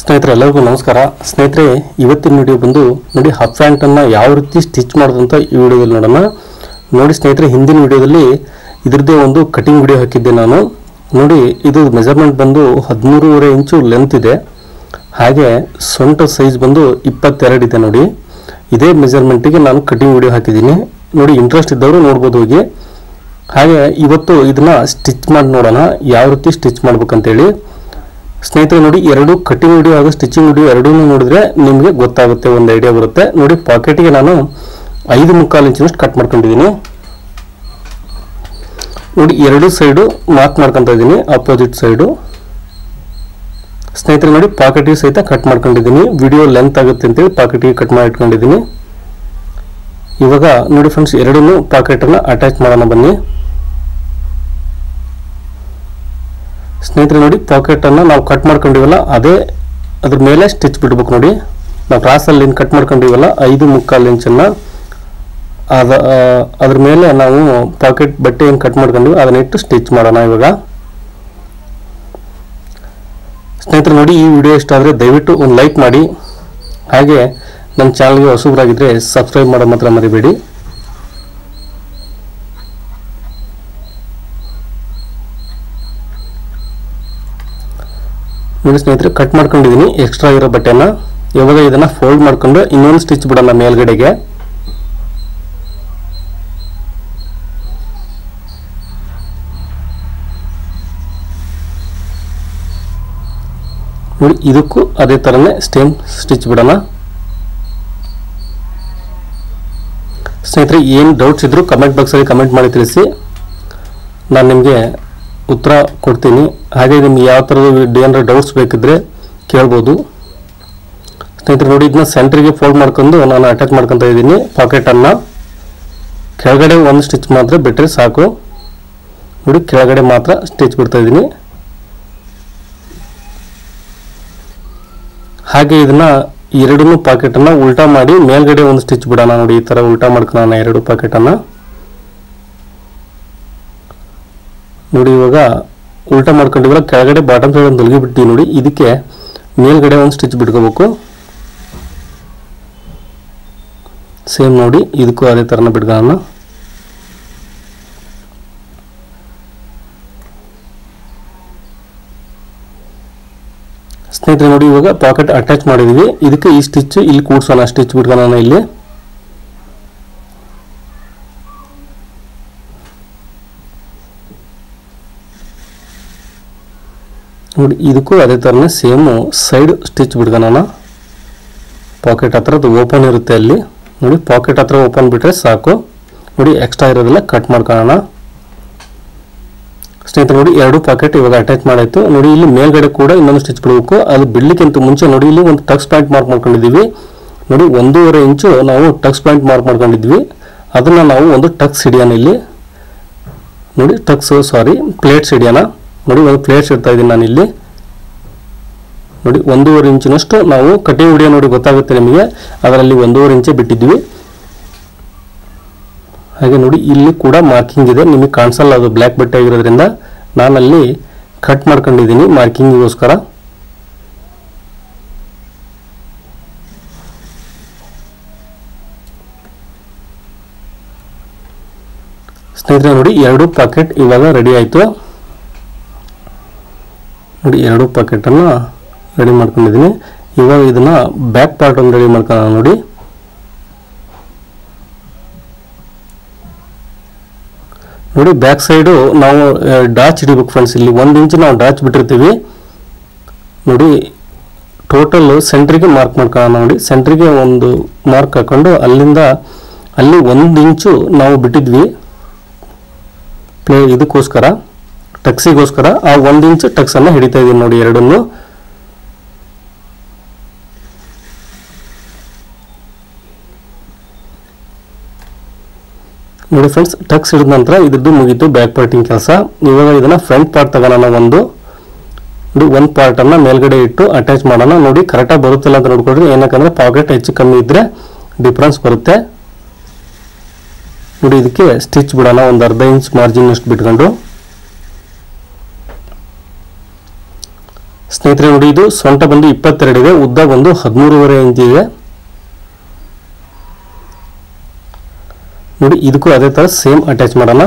ಸ್ನೇಹಿತರೆ ಎಲ್ಲರಿಗೂ ನಮಸ್ಕಾರ. ಸ್ನೇಹಿತರೆ ಇವತ್ತಿನ ವಿಡಿಯೋ ಬಂದು ನೋಡಿ ಹಾಫ್ ಪ್ಯಾಂಟ್ ಅನ್ನು ಯಾವ ರೀತಿ ಸ್ಟಿಚ್ ಮಾಡೋದು ಅಂತ ಈ ವಿಡಿಯೋದಲ್ಲಿ ನೋಡೋಣ. ನೋಡಿ ಸ್ನೇಹಿತರೆ, ಹಿಂದಿನ ವಿಡಿಯೋದಲ್ಲಿ ಇದರದೇ ಒಂದು ಕಟಿಂಗ್ ವಿಡಿಯೋ ಹಾಕಿದ್ದೆ ನಾನು. ನೋಡಿ ಇದು ಮೆಜರ್ಮೆಂಟ್ ಬಂದು 13.5 ಇಂಚು ಲೆಂತ್ ಇದೆ. ಹಾಗೆ ಸೊಂಟ ಸೈಜ್ ಬಂದು 22 ಇದೆ. ನೋಡಿ ಇದೇ ಮೆಜರ್ಮೆಂಟಿಗೆ ನಾನು ಕಟಿಂಗ್ ವಿಡಿಯೋ ಹಾಕಿದ್ದೀನಿ. ನೋಡಿ ಇಂಟ್ರೆಸ್ಟ್ ಇದ್ದವರು ನೋಡ್ಬೋದು ಹೋಗಿ. ಹಾಗೆ ಇವತ್ತು ಇದನ್ನ ಸ್ಟಿಚ್ ಮಾಡಿ ನೋಡೋಣ ಯಾವ ರೀತಿ ಸ್ಟಿಚ್ ಮಾಡ್ಬೇಕಂತೇಳಿ. ಸ್ನೇಹಿತರೆ ನೋಡಿ, ಎರಡು ಕಟಿಂಗ್ ವಿಡಿಯೋ ಹಾಗೂ ಸ್ಟಿಚಿಂಗ್ ವಿಡಿಯೋ ಎರಡೂ ನೋಡಿದ್ರೆ ನಿಮಗೆ ಗೊತ್ತಾಗುತ್ತೆ, ಒಂದು ಐಡಿಯಾ ಬರುತ್ತೆ. ನೋಡಿ ಪಾಕೆಟ್ಗೆ ನಾನು 5.25 ಇಂಚಿನಷ್ಟು ಕಟ್ ಮಾಡ್ಕೊಂಡಿದ್ದೀನಿ. ನೋಡಿ ಎರಡು ಸೈಡು ಮಾರ್ಕ್ ಮಾಡ್ಕೊತಾ ಇದ್ದೀನಿ, ಅಪೋಸಿಟ್ ಸೈಡು. ಸ್ನೇಹಿತರೆ ನೋಡಿ ಪಾಕೆಟ್ಗೆ ಸಹಿತ ಕಟ್ ಮಾಡ್ಕೊಂಡಿದ್ದೀನಿ. ವಿಡಿಯೋ ಲೆಂತ್ ಆಗುತ್ತೆ ಅಂತೇಳಿ ಪಾಕೆಟ್ಗೆ ಕಟ್ ಮಾಡಿ ಇಟ್ಕೊಂಡಿದ್ದೀನಿ. ಇವಾಗ ನೋಡಿ ಫ್ರೆಂಡ್ಸ್, ಎರಡನ್ನೂ ಪಾಕೆಟನ್ನು ಅಟ್ಯಾಚ್ ಮಾಡೋಣ ಬನ್ನಿ. ಸ್ನೇಹಿತರೆ ನೋಡಿ, ಪಾಕೆಟನ್ನು ನಾವು ಕಟ್ ಮಾಡ್ಕೊಂಡಿವಲ್ಲ ಅದ್ರ ಮೇಲೆ ಸ್ಟಿಚ್ ಬಿಡ್ಬೇಕು. ನೋಡಿ ನಾವು ಕ್ರಾಸಲ್ಲಿ ಏನು ಕಟ್ ಮಾಡ್ಕೊಂಡಿವಲ್ಲ 5.25 ಇಂಚನ್ನು ಅದ್ರ ಮೇಲೆ ನಾವು ಪಾಕೆಟ್ ಬಟ್ಟೆ ಏನು ಕಟ್ ಮಾಡ್ಕೊಂಡಿವಿ ಅದನ್ನ ಇಟ್ಟು ಸ್ಟಿಚ್ ಮಾಡೋಣ ಇವಾಗ. ಸ್ನೇಹಿತರೆ ನೋಡಿ, ಈ ವಿಡಿಯೋ ಇಷ್ಟ ಆದರೆ ದಯವಿಟ್ಟು ಒಂದು ಲೈಕ್ ಮಾಡಿ. ಹಾಗೆ ನಮ್ಮ ಚಾನಲ್ಗೆ ಹೊಸಬರಾಗಿದ್ದರೆ ಸಬ್ಸ್ಕ್ರೈಬ್ ಮಾಡೋದು ಮಾತ್ರ ಮರಿಬೇಡಿ. ನೋಡಿ ಸ್ನೇಹಿತರೆ, ಕಟ್ ಮಾಡ್ಕೊಂಡಿದ್ದೀನಿ ಎಕ್ಸ್ಟ್ರಾ ಇರೋ ಬಟ್ಟೆನ. ಇವಾಗ ಇದನ್ನ ಫೋಲ್ಡ್ ಮಾಡ್ಕೊಂಡು ಇನ್ನೊಂದು ಸ್ಟಿಚ್ ಬಿಡೋಣ ಮೇಲ್ಗಡೆಗೆ. ನೋಡಿ ಇದಕ್ಕೂ ಅದೇ ತರನೇ ಸೇಮ್ ಸ್ಟಿಚ್ ಬಿಡೋಣ. ಸ್ನೇಹಿತರೆ ಏನು ಡೌಟ್ಸ್ ಇದ್ರು ಕಮೆಂಟ್ ಬಾಕ್ಸಲ್ಲಿ ಕಮೆಂಟ್ ಮಾಡಿ ತಿಳಿಸಿ, ನಾನು ನಿಮಗೆ ಉತ್ತರ ಕೊಡ್ತೀನಿ. ಹಾಗೆ ನಿಮ್ಗೆ ಯಾವ ಥರದ ಏನಾರ ಡೌಟ್ಸ್ ಬೇಕಿದ್ರೆ ಕೇಳ್ಬೋದು. ಸ್ನೇಹಿತರೆ ನೋಡಿ, ಇದನ್ನ ಸೆಂಟ್ರಿಗೆ ಫೋಲ್ಡ್ ಮಾಡ್ಕೊಂಡು ನಾನು ಅಟ್ಯಾಚ್ ಮಾಡ್ಕೊತಾ ಇದ್ದೀನಿ. ಪಾಕೆಟನ್ನು ಕೆಳಗಡೆ ಒಂದು ಸ್ಟಿಚ್ ಮಾತ್ರ ಬಿಟ್ಟರೆ ಸಾಕು. ನೋಡಿ ಕೆಳಗಡೆ ಮಾತ್ರ ಸ್ಟಿಚ್ ಬಿಡ್ತಾ ಇದ್ದೀನಿ. ಹಾಗೆ ಇದನ್ನ ಎರಡನ್ನೂ ಪಾಕೆಟನ್ನು ಉಲ್ಟಾ ಮಾಡಿ ಮೇಲ್ಗಡೆ ಒಂದು ಸ್ಟಿಚ್ ಬಿಡೋಣ. ನೋಡಿ ಈ ಥರ ಉಲ್ಟಾ ಮಾಡ್ಕೊಳ್ಳೋಣ ಎರಡು ಪಾಕೆಟನ್ನು. ನೋಡಿ ಇವಾಗ ಉಲ್ಟಾ ಮಾಡ್ಕೊಂಡಿವಲ್ಲ, ಕೆಳಗಡೆ ಬಾಟಮ್ ಸೈಡ್ ಒಂದು ಹೊಲಿಗೆ ಬಿಡ್ತೀವಿ. ನೋಡಿ ಇದಕ್ಕೆ ಮೇಲ್ಗಡೆ ಒಂದು ಸ್ಟಿಚ್ ಬಿಟ್ಕೋಬೇಕು. ಸೇಮ್ ನೋಡಿ ಇದಕ್ಕೂ ಅದೇ ಥರನ ಬಿಡ್ಕೊಳ್ಳೋಣ. ಸ್ನೇಹಿತರೆ ನೋಡಿ, ಇವಾಗ ಪಾಕೆಟ್ ಅಟ್ಯಾಚ್ ಮಾಡಿದೀವಿ. ಇದಕ್ಕೆ ಈ ಸ್ಟಿಚ್ ಇಲ್ಲಿ ಕೂಡ್ಸೋಣ, ಸ್ಟಿಚ್ ಬಿಟ್ಕೊಳ್ಳೋಣ ಇಲ್ಲಿ. ನೋಡಿ ಇದಕ್ಕೂ ಅದೇ ಥರನೇ ಸೇಮು ಸೈಡ್ ಸ್ಟಿಚ್ ಬಿಡ್ಕೊಳ್ಳೋಣ. ಪಾಕೆಟ್ ಹತ್ರ ಅದು ಓಪನ್ ಇರುತ್ತೆ ಅಲ್ಲಿ. ನೋಡಿ ಪಾಕೆಟ್ ಹತ್ರ ಓಪನ್ ಬಿಟ್ಟರೆ ಸಾಕು. ನೋಡಿ ಎಕ್ಸ್ಟ್ರಾ ಇರೋದೆಲ್ಲ ಕಟ್ ಮಾಡ್ಕೊಳ್ಳೋಣ. ಸ್ನೇಹಿತರೆ ನೋಡಿ, ಎರಡು ಪಾಕೆಟ್ ಇವಾಗ ಅಟ್ಯಾಚ್ ಮಾಡಾಯ್ತು. ನೋಡಿ ಇಲ್ಲಿ ಮೇಲ್ಗಡೆ ಕೂಡ ಇನ್ನೊಂದು ಸ್ಟಿಚ್ ಬಿಡಬೇಕು. ಅದು ಬಿಡ್ಲಿಕ್ಕಿಂತ ಮುಂಚೆ ನೋಡಿ ಇಲ್ಲಿ ಒಂದು ಟಕ್ಸ್ ಪಾಯಿಂಟ್ ಮಾರ್ಕ್ ಮಾಡ್ಕೊಂಡಿದ್ದೀವಿ. ನೋಡಿ 1.5 ಇಂಚು ನಾವು ಟಕ್ಸ್ ಪಾಯಿಂಟ್ ಮಾರ್ಕ್ ಮಾಡ್ಕೊಂಡಿದ್ವಿ. ಅದನ್ನು ನಾವು ಒಂದು ಟಕ್ಸ್ ಹಿಡಿಯೋಣ ಇಲ್ಲಿ. ನೋಡಿ ಪ್ಲೇಟ್ಸ್ ಹಿಡಿಯೋಣ. ನೋಡಿ ಒಂದು ಪ್ಲೇಟ್ಸ್ ಇಡ್ತಾ ಇದ್ದೀನಿ ನಾನು ಇಲ್ಲಿ. ನೋಡಿ 1.5 ಇಂಚಿನಷ್ಟು ನಾವು ಕಟಿಂಗ್ ವಿಡಿಯೋ ನೋಡಿ ಗೊತ್ತಾಗುತ್ತೆ ನಿಮಗೆ, ಅದರಲ್ಲಿ 1.5 ಇಂಚೆ ಬಿಟ್ಟಿದ್ವಿ. ಹಾಗೆ ನೋಡಿ ಇಲ್ಲಿ ಕೂಡ ಮಾರ್ಕಿಂಗ್ ಇದೆ, ನಿಮಗೆ ಕಾಣಿಸಲ್ಲ, ಅದು ಬ್ಲ್ಯಾಕ್ ಬಟ್ಟೆ ಆಗಿರೋದ್ರಿಂದ ನಾನಲ್ಲಿ ಕಟ್ ಮಾಡ್ಕೊಂಡಿದ್ದೀನಿ ಮಾರ್ಕಿಂಗಿಗೋಸ್ಕರ. ಸ್ನೇಹಿತರೆ ನೋಡಿ, ಎರಡು ಪಾಕೆಟ್ ಇವಾಗ ರೆಡಿ ಆಯಿತು. ನೋಡಿ ಎರಡು ಪಾಕೆಟನ್ನು ರೆಡಿ ಮಾಡ್ಕೊಂಡಿದ್ದೀನಿ. ಇವಾಗ ಇದನ್ನ ಬ್ಯಾಕ್ ಪಾರ್ಟ್ ಒಂದು ರೆಡಿ ಮಾಡ್ಕೊಳ್ಳೋಣ. ನೋಡಿ ನೋಡಿ ಬ್ಯಾಕ್ ಸೈಡು ನಾವು ಡಾಚ್ ಹಿಡಿಬೇಕು ಫ್ರೆಂಡ್ಸ್. ಇಲ್ಲಿ 1 ಇಂಚು ನಾವು ಡಾಚ್ ಬಿಟ್ಟಿರ್ತೀವಿ. ನೋಡಿ ಟೋಟಲ್ ಸೆಂಟ್ರಿಗೆ ಮಾರ್ಕ್ ಮಾಡ್ಕೊಳ್ಳೋಣ. ನೋಡಿ ಸೆಂಟ್ರಿಗೆ ಒಂದು ಮಾರ್ಕ್ ಹಾಕೊಂಡು ಅಲ್ಲಿ 1 ಇಂಚು ನಾವು ಬಿಟ್ಟಿದ್ವಿ ಇದಕ್ಕೋಸ್ಕರ, ಟಕ್ಸಿಗೋಸ್ಕರ. ಆ 1 ಇಂಚು ಟಕ್ಸ್ ಅನ್ನು ಹಿಡಿತಾ ಇದ್ದೀನಿ ನೋಡಿ ಎರಡನ್ನು. ನೋಡಿ ಫ್ರೆಂಡ್ಸ್, ಟಕ್ಸ್ ಹಿಡಿದ ನಂತರ ಇದ್ರದ್ದು ಮುಗೀತು ಬ್ಯಾಕ್ ಪಾರ್ಟಿಂಗ್ ಕೆಲಸ. ಇವಾಗ ಇದನ್ನ ಫ್ರಂಟ್ ಪಾರ್ಟ್ ತಗೋಣ. ಒಂದು ಪಾರ್ಟನ್ನು ಮೇಲ್ಗಡೆ ಇಟ್ಟು ಅಟ್ಯಾಚ್ ಮಾಡೋಣ. ನೋಡಿ ಕರೆಕ್ಟಾಗಿ ಬರುತ್ತಿಲ್ಲ ಅಂತ ನೋಡ್ಕೊಡ್ರಿ, ಏನಕ್ಕಂದ್ರೆ ಪಾಕೆಟ್ ಹೆಚ್ಚು ಕಮ್ಮಿ ಇದ್ರೆ ಡಿಫ್ರೆನ್ಸ್ ಬರುತ್ತೆ. ನೋಡಿ ಇದಕ್ಕೆ ಸ್ಟಿಚ್ ಬಿಡೋಣ, ಒಂದು 1/2 ಇಂಚ್ ಮಾರ್ಜಿನ್ ಅಷ್ಟು ಬಿಟ್ಕೊಂಡು. ಸ್ನೇಹಿತರೆ ನೋಡಿ, ಇದು ಸೊಂಟ ಬಂದು 22 ಇದೆ, ಉದ್ದ ಬಂದು 13.5 ಇಂಚ್ ಇದೆ ನೋಡಿ. ಇದಕ್ಕೂ ಅದೇ ತರ ಸೇಮ್ ಅಟ್ಯಾಚ್ ಮಾಡೋಣ.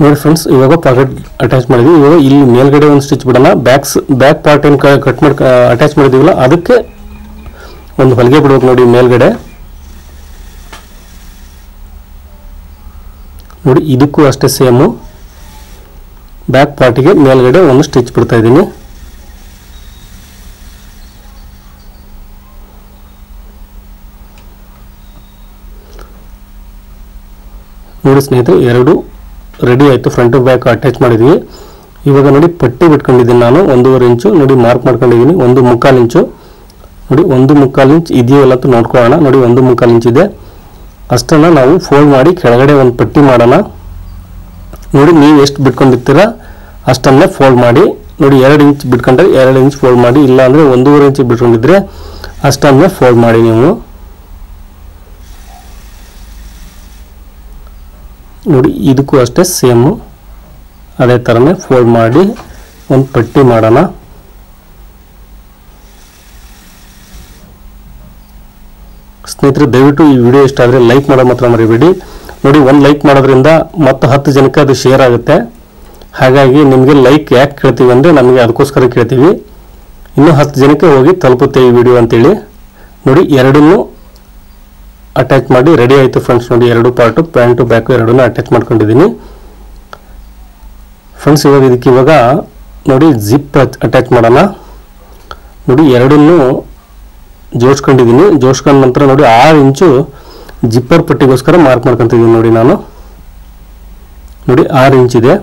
ನೋಡಿ ಫ್ರೆಂಡ್ಸ್, ಇವಾಗ ಪಾಕೆಟ್ ಅಟ್ಯಾಚ್ ಮಾಡಿದ್ವಿ. ಇವಾಗ ಇಲ್ಲಿ ಮೇಲ್ಗಡೆ ಒಂದು ಸ್ಟಿಚ್ ಬಿಡೋಣ. ಬ್ಯಾಕ್ ಪಾರ್ಟ್ ಏನು ಕಟ್ ಮಾಡಿ ಅಟ್ಯಾಚ್ ಮಾಡಿದೀವಲ್ಲ ಅದಕ್ಕೆ ಒಂದು ಹೊಲಿಗೆ ಬಿಡ್ಬೇಕು ನೋಡಿ ಮೇಲ್ಗಡೆ. ನೋಡಿ ಇದಕ್ಕೂ ಅಷ್ಟೇ ಸೇಮು, ಬ್ಯಾಕ್ ಪಾರ್ಟಿಗೆ ಮೇಲ್ಗಡೆ ಒಂದು ಸ್ಟಿಚ್ ಬಿಡ್ತಾ ಇದ್ದೀನಿ. ನೋಡಿ ಸ್ನೇಹಿತರೆ, ಎರಡು ರೆಡಿ ಆಯಿತು. ಫ್ರಂಟ್ ಬ್ಯಾಕ್ ಅಟ್ಯಾಚ್ ಮಾಡಿದ್ವಿ. ಇವಾಗ ನೋಡಿ ಪಟ್ಟಿ ಬಿಟ್ಕೊಂಡಿದ್ದೀನಿ ನಾನು 1.5 ಇಂಚು ನೋಡಿ ಮಾರ್ಕ್ ಮಾಡ್ಕೊಂಡಿದ್ದೀನಿ. 1.25 ಇಂಚು ನೋಡಿ, 1.25 ಇಂಚ್ ಇದೆಯಲ್ಲ ಅಂತ ನೋಡ್ಕೊಳ್ಳೋಣ. ನೋಡಿ 1.25 ಇಂಚ್ ಇದೆ, ಅಷ್ಟನ್ನು ನಾವು ಫೋಲ್ಡ್ ಮಾಡಿ ಕೆಳಗಡೆ ಒಂದು ಪಟ್ಟಿ ಮಾಡೋಣ. ನೋಡಿ ನೀವು ಎಷ್ಟು ಬಿಟ್ಕೊಂಡಿರ್ತೀರ ಅಷ್ಟನ್ನೇ ಫೋಲ್ಡ್ ಮಾಡಿ. ನೋಡಿ 2 ಇಂಚ್ ಬಿಟ್ಕೊಂಡ್ರೆ 2 ಇಂಚ್ ಫೋಲ್ಡ್ ಮಾಡಿ, ಇಲ್ಲ ಅಂದರೆ 1.5 ಇಂಚ್ ಬಿಟ್ಕೊಂಡಿದ್ರೆ ಅಷ್ಟನ್ನೇ ಫೋಲ್ಡ್ ಮಾಡಿ ನೀವು. ನೋಡಿ ಇದಕ್ಕೂ ಅಷ್ಟೇ ಸೇಮು, ಅದೇ ಥರನೇ ಫೋಲ್ಡ್ ಮಾಡಿ ಒಂದು ಪಟ್ಟಿ ಮಾಡೋಣ. ಸ್ನೇಹಿತರೆ, ದಯವಿಟ್ಟು ಈ ವಿಡಿಯೋ ಇಷ್ಟ ಆದರೆ ಲೈಕ್ ಮಾಡೋದು ಮಾತ್ರ ಮರಿಬೇಡಿ. ನೋಡಿ, ಒಂದು ಲೈಕ್ ಮಾಡೋದ್ರಿಂದ ಮತ್ತು 10 ಜನಕ್ಕೆ ಅದು ಶೇರ್ ಆಗುತ್ತೆ. ಹಾಗಾಗಿ ನಿಮಗೆ ಲೈಕ್ ಯಾಕೆ ಕೇಳ್ತೀವಿ ಅಂದರೆ ನಮಗೆ ಅದಕ್ಕೋಸ್ಕರ ಕೇಳ್ತೀವಿ, ಇನ್ನೂ 10 ಜನಕ್ಕೆ ಹೋಗಿ ತಲುಪುತ್ತೆ ಈ ವಿಡಿಯೋ ಅಂತೇಳಿ. ನೋಡಿ ಎರಡನ್ನೂ ಅಟ್ಯಾಚ್ ಮಾಡಿ ರೆಡಿ ಆಯಿತು ಫ್ರೆಂಡ್ಸ್. ನೋಡಿ ಎರಡು ಪಾರ್ಟು, ಪ್ಯಾಂಟು ಬ್ಯಾಕು ಎರಡನ್ನೂ ಅಟ್ಯಾಚ್ ಮಾಡ್ಕೊಂಡಿದ್ದೀನಿ ಫ್ರೆಂಡ್ಸ್. ಇವಾಗ ನೋಡಿ ಜಿಪ್ ಅಟ್ಯಾಚ್ ಮಾಡೋಣ. ನೋಡಿ ಎರಡನ್ನೂ ಜೋಡಿಸ್ಕೊಂಡಿದ್ದೀನಿ. ಜೋಡಿಸ್ಕೊಂಡ ನಂತರ ನೋಡಿ 6 ಇಂಚು ಜಿಪ್ಪರ್ ಪಟ್ಟಿಗೋಸ್ಕರ ಮಾರ್ಕ್ ಮಾಡ್ಕೊತಿದ್ದೀನಿ ನೋಡಿ ನಾನು. ನೋಡಿ 6 ಇಂಚ್ ಇದೆ.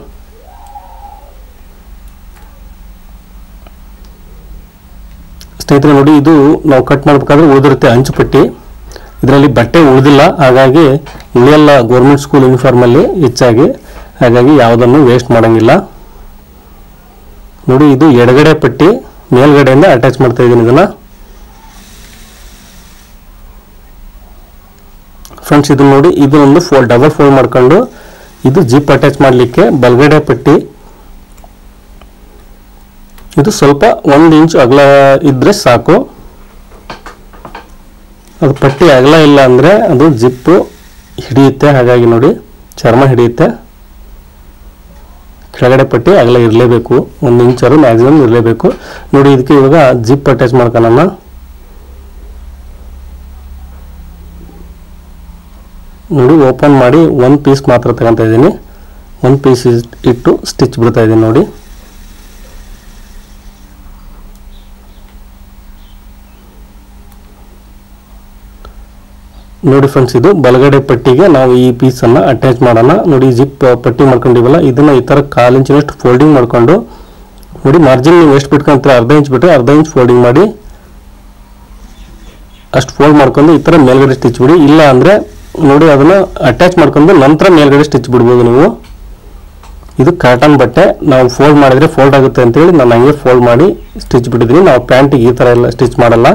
ಸ್ನೇಹಿತರೆ ನೋಡಿ, ಇದು ನಾವು ಕಟ್ ಮಾಡಬೇಕಾದ್ರೆ ಉಳಿದಿರುತ್ತೆ ಅಂಚು ಪಟ್ಟಿ. ಇದರಲ್ಲಿ ಬಟ್ಟೆ ಉಳಿದಿಲ್ಲ, ಹಾಗಾಗಿ ಉಳಿಯಲ್ಲ ಗೌರ್ಮೆಂಟ್ ಸ್ಕೂಲ್ ಯೂನಿಫಾರ್ಮಲ್ಲಿ ಹೆಚ್ಚಾಗಿ, ಹಾಗಾಗಿ ಯಾವುದನ್ನು ವೇಸ್ಟ್ ಮಾಡೋಂಗಿಲ್ಲ. ನೋಡಿ ಇದು ಎಡಗಡೆ ಪಟ್ಟಿ, ಮೇಲ್ಗಡೆಯಿಂದ ಅಟ್ಯಾಚ್ ಮಾಡ್ತಾ ಇದ್ದೀನಿ ಇದನ್ನು ಫ್ರೆಂಡ್ಸ್. ಇದು ನೋಡಿ, ಇದನ್ನೊಂದು ಡಬಲ್ ಫೋಲ್ಡ್ ಮಾಡ್ಕೊಂಡು ಇದು ಜಿಪ್ ಅಟ್ಯಾಚ್ ಮಾಡಲಿಕ್ಕೆ ಬಲಗಡೆ ಪಟ್ಟಿ. ಇದು ಸ್ವಲ್ಪ 1 ಇಂಚ್ ಅಗಲ ಇದ್ರೆ ಸಾಕು. ಅದು ಪಟ್ಟಿ ಅಗಲ ಇಲ್ಲ ಅಂದರೆ ಅದು ಜಿಪ್ಪು ಹಿಡಿಯುತ್ತೆ, ಹಾಗಾಗಿ ನೋಡಿ ಚರ್ಮ ಹಿಡಿಯುತ್ತೆ. ಕೆಳಗಡೆ ಪಟ್ಟಿ ಅಗಲ ಇರಲೇಬೇಕು, 1 ಇಂಚರು ಮ್ಯಾಕ್ಸಿಮಮ್ ಇರಲೇಬೇಕು. ನೋಡಿ ಇದಕ್ಕೆ ಇವಾಗ ಜಿಪ್ ಅಟ್ಯಾಚ್ ಮಾಡ್ಕೊಳ್ಳೋಣ. ನೋಡಿ ಓಪನ್ ಮಾಡಿ 1 ಪೀಸ್ ಮಾತ್ರ ತಗೊತಾ ಇದ್ದೀನಿ. 1 ಪೀಸ್ ಇಟ್ಟು ಸ್ಟಿಚ್ ಬಿಡ್ತಾ ಇದ್ದೀನಿ ನೋಡಿ. ನೋಡಿ ಫ್ರೆಂಡ್ಸ್, ಇದು ಬಲಗಡೆ ಪಟ್ಟಿಗೆ ನಾವು ಈ ಪೀಸನ್ನು ಅಟ್ಯಾಚ್ ಮಾಡೋಣ. ನೋಡಿ ಜಿಪ್ ಪಟ್ಟಿ ಮಾಡ್ಕೊಂಡಿವಲ್ಲ, ಇದನ್ನು ಈ ಥರ 1/4 ಇಂಚಿನಷ್ಟು ಫೋಲ್ಡಿಂಗ್ ಮಾಡಿಕೊಂಡು ನೋಡಿ ಮಾರ್ಜಿನ್ ನೀವು ಎಷ್ಟು ಬಿಟ್ಕೊಂತೀರ, 1/2 ಇಂಚ್ ಬಿಟ್ಟರೆ 1/2 ಇಂಚ್ ಫೋಲ್ಡಿಂಗ್ ಮಾಡಿ ಅಷ್ಟು ಫೋಲ್ಡ್ ಮಾಡ್ಕೊಂಡು ಈ ಥರ ಮೇಲ್ಗಡೆ ಸ್ಟಿಚ್ ಬಿಡಿ. ಇಲ್ಲ ಅಂದರೆ ನೋಡಿ ಅದನ್ನು ಅಟ್ಯಾಚ್ ಮಾಡ್ಕೊಂಡು ನಂತರ ಮೇಲ್ಗಡೆ ಸ್ಟಿಚ್ ಬಿಡ್ಬೋದು ನೀವು. ಇದು ಕಾಟನ್ ಬಟ್ಟೆ, ನಾವು ಫೋಲ್ಡ್ ಮಾಡಿದರೆ ಫೋಲ್ಡ್ ಆಗುತ್ತೆ ಅಂತೇಳಿ ನಾನು ಹಂಗೆ ಫೋಲ್ಡ್ ಮಾಡಿ ಸ್ಟಿಚ್ ಬಿಟ್ಟಿದ್ದೀನಿ. ನಾವು ಪ್ಯಾಂಟಿಗೆ ಈ ಥರ ಎಲ್ಲ ಸ್ಟಿಚ್ ಮಾಡಲ್ಲ,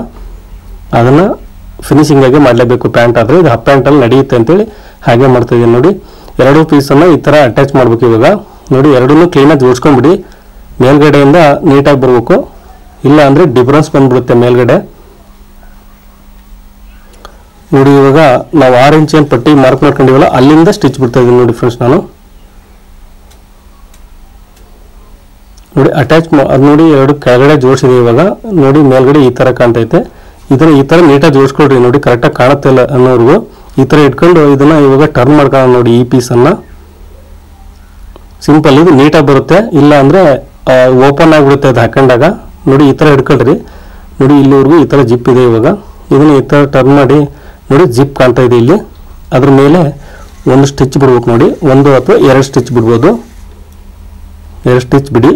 ಅದನ್ನು ಫಿನಿಶಿಂಗ್ ಆಗಿ ಮಾಡಲೇಬೇಕು. ಪ್ಯಾಂಟ್ ಆದರೆ ಇದು ಹಾಫ್ ಪ್ಯಾಂಟಲ್ಲಿ ನಡೆಯುತ್ತೆ ಅಂತೇಳಿ ಹಾಗೆ ಮಾಡ್ತಾಯಿದ್ದೀನಿ ನೋಡಿ. 2 ಪೀಸನ್ನು ಈ ಥರ ಅಟ್ಯಾಚ್ ಮಾಡಬೇಕು. ಇವಾಗ ನೋಡಿ ಎರಡನ್ನೂ ಕ್ಲೀನಾಗಿ ಜೋಡಿಸ್ಕೊಂಡ್ಬಿಡಿ, ಮೇಲ್ಗಡೆಯಿಂದ ನೀಟಾಗಿ ಬರಬೇಕು, ಇಲ್ಲ ಅಂದರೆ ಡಿಫ್ರೆನ್ಸ್ ಬಂದ್ಬಿಡುತ್ತೆ ಮೇಲ್ಗಡೆ. ನೋಡಿ ಇವಾಗ ನಾವು 6 ಇಂಚ್ ಏನು ಪಟ್ಟಿ ಮಾರ್ಕ್ ಮಾಡ್ಕೊಂಡಿವಲ್ಲ ಅಲ್ಲಿಂದ ಸ್ಟಿಚ್ ಬಿಡ್ತಾ ಇದ್ದೀನಿ ನೋಡಿ ಫ್ರೆಂಡ್ಸ್ ನಾನು. ನೋಡಿ ಅಟ್ಯಾಚ್ ಅದು ನೋಡಿ ಎರಡು ಕೆಳಗಡೆ ಜೋಡಿಸಿದೆ. ಇವಾಗ ನೋಡಿ ಮೇಲ್ಗಡೆ ಈ ಥರ ಕಾಣ್ತೈತೆ. ಇದನ್ನು ಈ ಥರ ನೀಟಾಗಿ ಜೋಡಿಸ್ಕೊಳ್ರಿ. ನೋಡಿ ಕರೆಕ್ಟಾಗಿ ಕಾಣುತ್ತೆ ಇಲ್ಲ ಅನ್ನೋರ್ಗು ಈ ಥರ ಇಟ್ಕೊಂಡು ಇದನ್ನು ಇವಾಗ ಟರ್ನ್ ಮಾಡ್ಕೊಳ್ಳೋಣ ನೋಡಿ. ಈ ಪೀಸನ್ನು ಸಿಂಪಲ್, ಇದು ನೀಟಾಗಿ ಬರುತ್ತೆ. ಇಲ್ಲ ಅಂದರೆ ಓಪನ್ ಆಗಿಬಿಡುತ್ತೆ ಅದು ಹಾಕೊಂಡಾಗ. ನೋಡಿ ಈ ಥರ ಇಟ್ಕೊಳ್ರಿ. ನೋಡಿ ಇಲ್ಲಿವರೆಗೂ ಈ ಥರ ಜಿಪ್ ಇದೆ. ಇವಾಗ ಇದನ್ನು ಈ ಥರ ಟರ್ನ್ ಮಾಡಿ ನೋಡಿ ಜಿಪ್ ಕಾಣ್ತಾ ಇದೆ ಇಲ್ಲಿ. ಅದ್ರ ಮೇಲೆ ಒಂದು ಸ್ಟಿಚ್ ಬಿಡ್ಬೇಕು ನೋಡಿ, 1 ಅಥವಾ 2 ಸ್ಟಿಚ್ ಬಿಡ್ಬೋದು. 2 ಸ್ಟಿಚ್ ಬಿಡಿ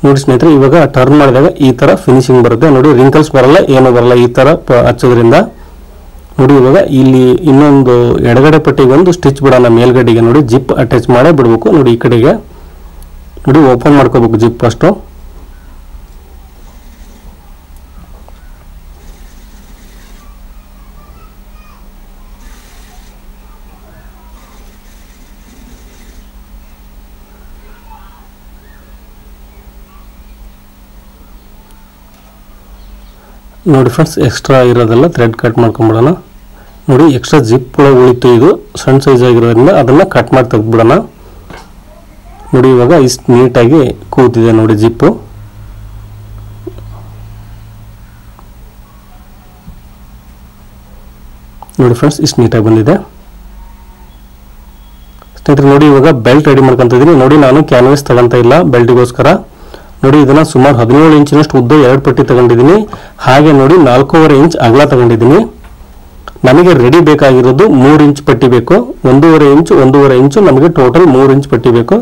ನೋಡಿ ಸ್ನೇಹಿತರೆ. ಇವಾಗ ಟರ್ನ್ ಮಾಡಿದಾಗ ಈ ಥರ ಫಿನಿಶಿಂಗ್ ಬರುತ್ತೆ ನೋಡಿ, ರಿಂಕಲ್ಸ್ ಬರಲ್ಲ, ಏನೂ ಬರಲ್ಲ ಈ ಥರ ಹಚ್ಚೋದ್ರಿಂದ. ನೋಡಿ ಇವಾಗ ಇಲ್ಲಿ ಇನ್ನೊಂದು ಎಡಗಡೆ ಪಟ್ಟಿಗೆ ಒಂದು ಸ್ಟಿಚ್ ಬಿಡೋಣ ಮೇಲ್ಗಡೆಗೆ. ನೋಡಿ ಜಿಪ್ ಅಟ್ಯಾಚ್ ಮಾಡೇ ಬಿಡಬೇಕು. ನೋಡಿ ಈ ಕಡೆಗೆ ನೋಡಿ ಓಪನ್ ಮಾಡ್ಕೋಬೇಕು ಜಿಪ್ ಫಸ್ಟು. ನೋಡಿ ಫ್ರೆಂಡ್ಸ್, ಎಕ್ಸ್ಟ್ರಾ ಇರೋದೆಲ್ಲ ಥ್ರೆಡ್ ಕಟ್ ಮಾಡ್ಕೊಂಬಿಡೋಣ. ನೋಡಿ ಎಕ್ಸ್ಟ್ರಾ ಜಿಪ್ ಕೂಡ ಉಳಿತು, ಇದು ಸಣ್ಣ ಸೈಜ್ ಆಗಿರೋದ್ರಿಂದ ಅದನ್ನು ಕಟ್ ಮಾಡಿ ತೆಗೆದ್ಬಿಡೋಣ. ನೋಡಿ ಇವಾಗ ಇಷ್ಟು ನೀಟಾಗಿ ಕೂತಿದೆ ನೋಡಿ ಜಿಪ್ಪು. ನೋಡಿ ಫ್ರೆಂಡ್ಸ್, ಇಷ್ಟು ನೀಟಾಗಿ ಬಂದಿದೆ ಸ್ನೇಹಿತರೆ. ನೋಡಿ ಇವಾಗ ಬೆಲ್ಟ್ ರೆಡಿ ಮಾಡ್ಕೊತ ಇದ್ದೀನಿ. ನೋಡಿ ನಾನು ಕ್ಯಾನ್ವಾಸ್ ತಗೊಂತ ಇಲ್ಲ ಬೆಲ್ಟಿಗೋಸ್ಕರ. ನೋಡಿ ಇದನ್ನು ಸುಮಾರು 17 ಇಂಚಿನಷ್ಟು ಉದ್ದ 2 ಪಟ್ಟಿ ತಗೊಂಡಿದ್ದೀನಿ. ಹಾಗೆ ನೋಡಿ 4.5 ಇಂಚ್ ಅಗಲ ತಗೊಂಡಿದ್ದೀನಿ. ನಮಗೆ ರೆಡಿ ಬೇಕಾಗಿರೋದು 3 ಇಂಚ್ ಪಟ್ಟಿ ಬೇಕು. 1.5 ಇಂಚು ನಮಗೆ ಟೋಟಲ್ 3 ಇಂಚ್ ಪಟ್ಟಿ ಬೇಕು.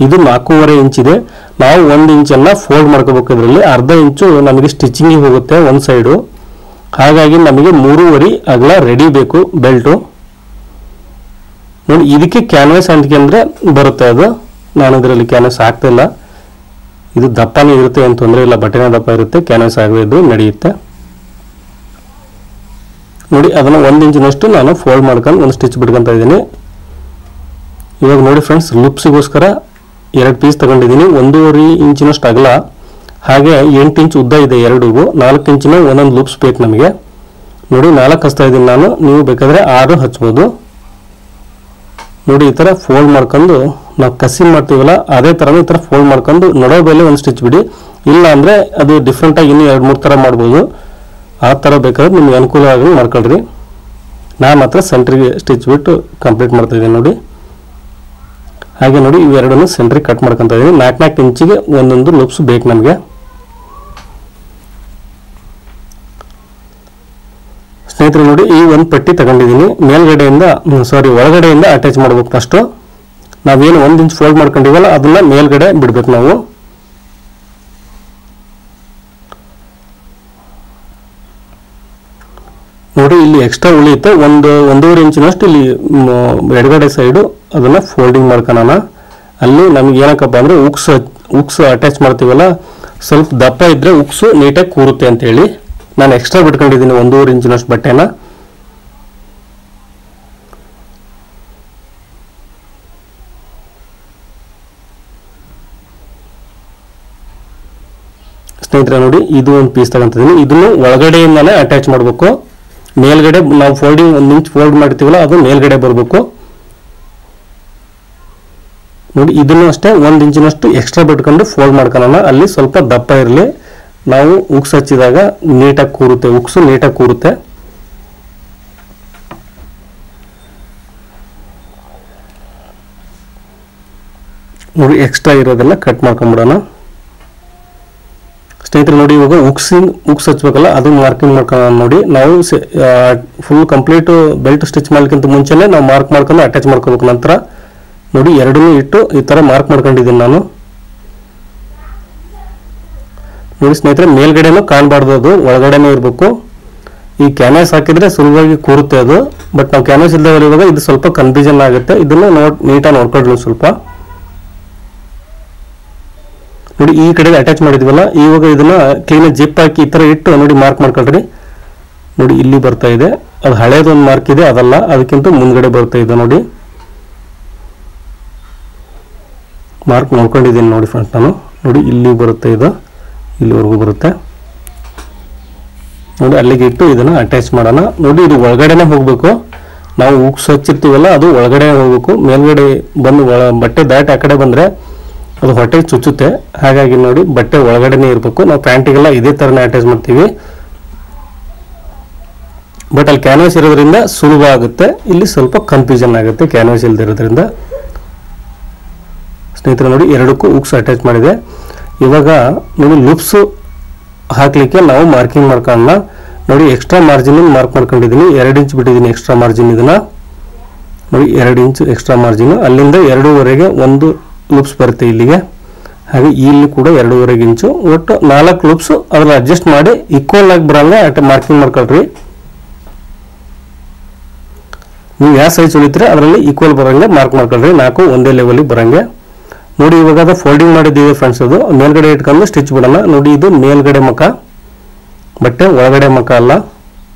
ಇದು 4.5 ಇಂಚ್ ಇದೆ. ನಾವು 1 ಇಂಚನ್ನು ಫೋಲ್ಡ್ ಮಾಡ್ಕೋಬೇಕು. ಇದರಲ್ಲಿ ಅರ್ಧ ಇಂಚು ನಮಗೆ ಸ್ಟಿಚಿಂಗಿಗೆ ಹೋಗುತ್ತೆ ಒಂದು ಸೈಡು. ಹಾಗಾಗಿ ನಮಗೆ 3.5 ಅಗಲ ರೆಡಿ ಬೇಕು ಬೆಲ್ಟು. ನೋಡಿ ಇದಕ್ಕೆ ಕ್ಯಾನ್ವಾಸ್ ಅಂಟಿಕೆ ಬರುತ್ತೆ. ಅದು ನಾನು ಇದರಲ್ಲಿ ಕ್ಯಾನ್ವಾಸ್ ಹಾಕ್ತಿಲ್ಲ. ಇದು ದಪ್ಪನೇ ಇರುತ್ತೆ, ಏನು ತೊಂದರೆ ಇಲ್ಲ. ಬಟ್ಟೆನೇ ದಪ್ಪ ಇರುತ್ತೆ, ಕ್ಯಾನ್ವಾಸ್ ಆಗದಿದ್ದು ನಡೆಯುತ್ತೆ. ನೋಡಿ ಅದನ್ನು 1 ಇಂಚಿನಷ್ಟು ನಾನು ಫೋಲ್ಡ್ ಮಾಡ್ಕೊಂಡು ಒಂದು ಸ್ಟಿಚ್ ಬಿಟ್ಕೊತಾ ಇದ್ದೀನಿ. ಇವಾಗ ನೋಡಿ ಫ್ರೆಂಡ್ಸ್, ಲುಪ್ಸಿಗೋಸ್ಕರ 2 ಪೀಸ್ ತಗೊಂಡಿದ್ದೀನಿ. 1.5 ಇಂಚಿನಷ್ಟು ಅಗಲ, ಹಾಗೆ 8 ಇಂಚ್ ಉದ್ದ ಇದೆ ಎರಡಿಗೂ. 4 ಇಂಚಿನ ಒಂದೊಂದು ಲೂಪ್ಸ್ ಬೇಕು ನಮಗೆ. ನೋಡಿ 4 ಹಚ್ತಾ ಇದ್ದೀನಿ ನಾನು, ನೀವು ಬೇಕಾದರೆ 6 ಹಚ್ಬೋದು. ನೋಡಿ ಈ ಥರ ಫೋಲ್ಡ್ ಮಾಡ್ಕೊಂಡು ನಾವು ಕಸಿ ಮಾಡ್ತೀವಲ್ಲ ಅದೇ ಥರನೇ ಈ ಥರ ಫೋಲ್ಡ್ ಮಾಡ್ಕೊಂಡು ನಡೋ ಮೇಲೆ ಒಂದು ಸ್ಟಿಚ್ ಬಿಡಿ. ಇಲ್ಲ ಅಂದರೆ ಅದು ಡಿಫ್ರೆಂಟಾಗಿ ಇನ್ನೂ 2-3 ಥರ ಮಾಡ್ಬೋದು. ಆ ಥರ ಬೇಕಾದ್ರೆ ನಿಮ್ಗೆ ಅನುಕೂಲ ಆಗಿ ಮಾಡ್ಕೊಳ್ರಿ. ನಾನು ಮಾತ್ರ ಸೆಂಟ್ರಿಗೆ ಸ್ಟಿಚ್ ಬಿಟ್ಟು ಕಂಪ್ಲೀಟ್ ಮಾಡ್ತಾಯಿದ್ದೀನಿ ನೋಡಿ. ಹಾಗೆ ನೋಡಿ ಇವೆರಡನ್ನು ಸೆಂಟ್ರಿಗೆ ಕಟ್ ಮಾಡ್ಕೊತಾ ಇದ್ದೀನಿ. 4 ಇಂಚಿಗೆ ಒಂದೊಂದು ಲೂಪ್ಸ್ ಬೇಕು ನಮಗೆ. ಸ್ನೇಹಿತರೆ ನೋಡಿ ಈ ಒಂದು ಪಟ್ಟಿ ತಗೊಂಡಿದ್ದೀನಿ. ಒಳಗಡೆಯಿಂದ ಅಟ್ಯಾಚ್ ಮಾಡ್ಬೇಕು. ಅಷ್ಟು ನಾವೇನು 1 ಇಂಚ್ ಫೋಲ್ಡ್ ಮಾಡ್ಕೊಂಡಿವಲ್ಲ ಅದನ್ನ ಮೇಲ್ಗಡೆ ಬಿಡ್ಬೇಕು ನಾವು. ನೋಡಿ ಇಲ್ಲಿ ಎಕ್ಸ್ಟ್ರಾ ಉಳಿಯುತ್ತೆ 1.5 ಇಂಚಿನಷ್ಟು ಇಲ್ಲಿ ಎಡಗಡೆ ಸೈಡು ಅದನ್ನ ಫೋಲ್ಡಿಂಗ್ ಮಾಡ್ಕೊಳ್ಳೋಣ. ಅಲ್ಲಿ ನಮ್ಗೆ ಏನಕ್ಕಪ್ಪ ಅಂದ್ರೆ ಉಕ್ಸ್ ಅಟ್ಯಾಚ್ ಮಾಡ್ತೀವಲ್ಲ, ಸ್ವಲ್ಪ ದಪ್ಪ ಇದ್ರೆ ಉಕ್ಸು ನೀಟಾಗಿ ಕೂರುತ್ತೆ ಅಂತೇಳಿ ನಾನು ಎಕ್ಸ್ಟ್ರಾ ಬಿಟ್ಕೊಂಡಿದ್ದೀನಿ 1.5 ಇಂಚಿನಷ್ಟು ಬಟ್ಟೆನ. ಸ್ನೇಹಿತರೆ ನೋಡಿ ಇದು ಒಂದು ಪೀಸ್ ತಗೊಂತಿದ್ದೀನಿ. ಇದನ್ನು ಒಳಗಡೆಯಿಂದಾನೆ ಅಟ್ಯಾಚ್ ಮಾಡಬೇಕು. ಮೇಲ್ಗಡೆ ನಾವು 1 ಇಂಚ್ ಫೋಲ್ಡ್ ಮಾಡ್ತೀವಲ್ಲ ಅದು ಮೇಲ್ಗಡೆ ಬರಬೇಕು. ನೋಡಿ ಇದನ್ನು ಅಷ್ಟೇ 1 ಇಂಚಿನಷ್ಟು ಎಕ್ಸ್ಟ್ರಾ ಬಿಟ್ಕೊಂಡು ಫೋಲ್ಡ್ ಮಾಡ್ಕೊಳ್ಳೋಣ. ಅಲ್ಲಿ ಸ್ವಲ್ಪ ದಪ್ಪ ಇರಲಿ, ನಾವು ಉಕ್ಸ್ ಹಚ್ಚಿದಾಗ ನೀಟಾಗಿ ಕೂರುತ್ತೆ, ಉಕ್ಸು ನೀಟಾಗಿ ಕೂರುತ್ತೆ. ನೋಡಿ ಎಕ್ಸ್ಟ್ರಾ ಇರೋದೆಲ್ಲ ಕಟ್ ಮಾಡ್ಕೊಂಡ್ಬಿಡೋಣ. ಸ್ನೇಹಿತರೆ ನೋಡಿ ಇವಾಗ ಉಕ್ಸ್ ಹಚ್ಬೇಕಲ್ಲ ಅದು ಮಾರ್ಕಿಂಗ್ ಮಾಡ್ಕೊಳ್ಳೋಣ. ನೋಡಿ ನಾವು ಫುಲ್ ಕಂಪ್ಲೀಟ್ ಬೆಲ್ಟ್ ಸ್ಟಿಚ್ ಮಾಡ್ಲಿಕ್ಕಿಂತ ಮುಂಚೆನೆ ನಾವು ಮಾರ್ಕ್ ಮಾಡ್ಕೊಂಡು ಅಟ್ಯಾಚ್ ಮಾಡ್ಕೋಬೇಕು. ನಂತರ ನೋಡಿ ಎರಡನ್ನೂ ಇಟ್ಟು ಈ ಥರ ಮಾರ್ಕ್ ಮಾಡ್ಕೊಂಡಿದ್ದೀನಿ ನಾನು. ನೋಡಿ ಸ್ನೇಹಿತರೆ ಮೇಲ್ಗಡೆನೂ ಕಾಣಬಾರ್ದು, ಅದು ಒಳಗಡೆನೂ ಇರಬೇಕು. ಈ ಕ್ಯಾನ್ವಾಸ್ ಹಾಕಿದ್ರೆ ಸುಲಭವಾಗಿ ಕೂರುತ್ತೆ ಅದು. ಬಟ್ ನಾವು ಕ್ಯಾನ್ವಾಸ್ ಇಲ್ಲದೆ ಇರುವಾಗ ಇದು ಸ್ವಲ್ಪ ಕನ್ಫ್ಯೂಷನ್ ಆಗುತ್ತೆ. ಇದನ್ನು ನೀಟಾಗಿ ನೋಡ್ಕೊಳ್ಳಿ ಸ್ವಲ್ಪ. ನೋಡಿ ಈ ಕಡೆಗೆ ಅಟ್ಯಾಚ್ ಮಾಡಿದ್ವಲ್ಲ, ಇವಾಗ ಇದನ್ನ ಕ್ಲೀನಾಗಿ ಜಿಪ್ ಹಾಕಿ ಈ ಥರ ಇಟ್ಟು ನೋಡಿ ಮಾರ್ಕ್ ಮಾಡ್ಕೊಳ್ರಿ. ನೋಡಿ ಇಲ್ಲಿ ಬರ್ತಾ ಇದೆ, ಅದು ಹಳೇದೊಂದು ಮಾರ್ಕ್ ಇದೆ, ಅದಲ್ಲ, ಅದಕ್ಕಿಂತ ಮುಂದ್ಗಡೆ ಬರ್ತಾ ಇದೆ. ನೋಡಿ ಮಾರ್ಕ್ ನೋಡ್ಕೊಂಡಿದ್ದೀನಿ ನೋಡಿ ಫ್ರೆಂಡ್ಸ್ ನಾನು. ನೋಡಿ ಇಲ್ಲಿ ಬರುತ್ತೆ, ಇದು ಇಲ್ಲಿವರೆಗೂ ಬರುತ್ತೆ. ನೋಡಿ ಅಲ್ಲಿಗೆ ಇಟ್ಟು ಇದನ್ನು ಅಟ್ಯಾಚ್ ಮಾಡೋಣ. ನೋಡಿ ಇದು ಒಳಗಡೆನೆ ಹೋಗಬೇಕು. ನಾವು ಉಕ್ಸ್ ಹಚ್ಚಿರ್ತೀವಲ್ಲ ಅದು ಒಳಗಡೆ ಹೋಗಬೇಕು. ಮೇಲ್ಗಡೆ ಬಂದು ಬಟ್ಟೆ ದಾಟಿ ಆ ಕಡೆ ಬಂದರೆ ಅದು ಹೊಟ್ಟೆಗೆ ಚುಚ್ಚುತ್ತೆ. ಹಾಗಾಗಿ ನೋಡಿ ಬಟ್ಟೆ ಒಳಗಡೆನೇ ಇರಬೇಕು. ನಾವು ಪ್ಯಾಂಟಿಗೆಲ್ಲ ಇದೇ ಥರನೇ ಅಟ್ಯಾಚ್ ಮಾಡ್ತೀವಿ. ಬಟ್ ಅಲ್ಲಿ ಕ್ಯಾನ್ವಾಸ್ ಇರೋದ್ರಿಂದ ಸುಲಭ ಆಗುತ್ತೆ, ಇಲ್ಲಿ ಸ್ವಲ್ಪ ಕನ್ಫ್ಯೂಷನ್ ಆಗುತ್ತೆ ಕ್ಯಾನ್ವಾಸ್ ಇಲ್ದಿರೋದ್ರಿಂದ. ಸ್ನೇಹಿತರೆ ನೋಡಿ ಎರಡಕ್ಕೂ ಉಕ್ಸ್ ಅಟ್ಯಾಚ್ ಮಾಡಿದೆ. ಇವಾಗ ನೋಡಿ ಲೂಪ್ಸು ಹಾಕಲಿಕ್ಕೆ ನಾವು ಮಾರ್ಕಿಂಗ್ ಮಾಡ್ಕೊಳ್ಳೋಣ. ನೋಡಿ ಎಕ್ಸ್ಟ್ರಾ ಮಾರ್ಜಿನ್ ಮಾರ್ಕ್ ಮಾಡ್ಕೊಂಡಿದ್ದೀನಿ, 2 ಇಂಚ್ ಬಿಟ್ಟಿದ್ದೀನಿ ಎಕ್ಸ್ಟ್ರಾ ಮಾರ್ಜಿನ್. ಇದನ್ನ ನೋಡಿ 2 ಇಂಚ್ ಎಕ್ಸ್ಟ್ರಾ ಮಾರ್ಜಿನ್. ಅಲ್ಲಿಂದ 2.5ಗೆ ಒಂದು ಲೂಪ್ಸ್ ಬರುತ್ತೆ ಇಲ್ಲಿಗೆ. ಹಾಗೆ ಇಲ್ಲಿ ಕೂಡ 2.5 ಇಂಚು, ಒಟ್ಟು 4 ಲೂಪ್ಸ್ ಅದನ್ನ ಅಡ್ಜಸ್ಟ್ ಮಾಡಿ ಈಕ್ವಲ್ ಆಗಿ ಬರಂಗೆ ಮಾರ್ಕಿಂಗ್ ಮಾಡ್ಕೊಳ್ರಿ. ನೀವು ಯಾವ ಸೈಜ್ ಉಳಿತೀರಿ ಅದರಲ್ಲಿ ಈಕ್ವಲ್ ಬರಂಗೆ ಮಾರ್ಕ್ ಮಾಡ್ಕೊಳ್ರಿ, 4 ಒಂದೇ ಲೆವೆಲಿಗೆ ಬರಂಗೆ. ನೋಡಿ ಇವಾಗ ಅದು ಫೋಲ್ಡಿಂಗ್ ಮಾಡಿದ್ದೀವಿ ಫ್ರೆಂಡ್ಸ್. ಅದು ಮೇಲ್ಗಡೆ ಇಟ್ಕೊಂಡು ಸ್ಟಿಚ್ ಬಿಡೋಣ. ನೋಡಿ ಇದು ಮೇಲ್ಗಡೆ ಮುಖ, ಬಟ್ಟೆ ಒಳಗಡೆ ಮುಖ ಅಲ್ಲ.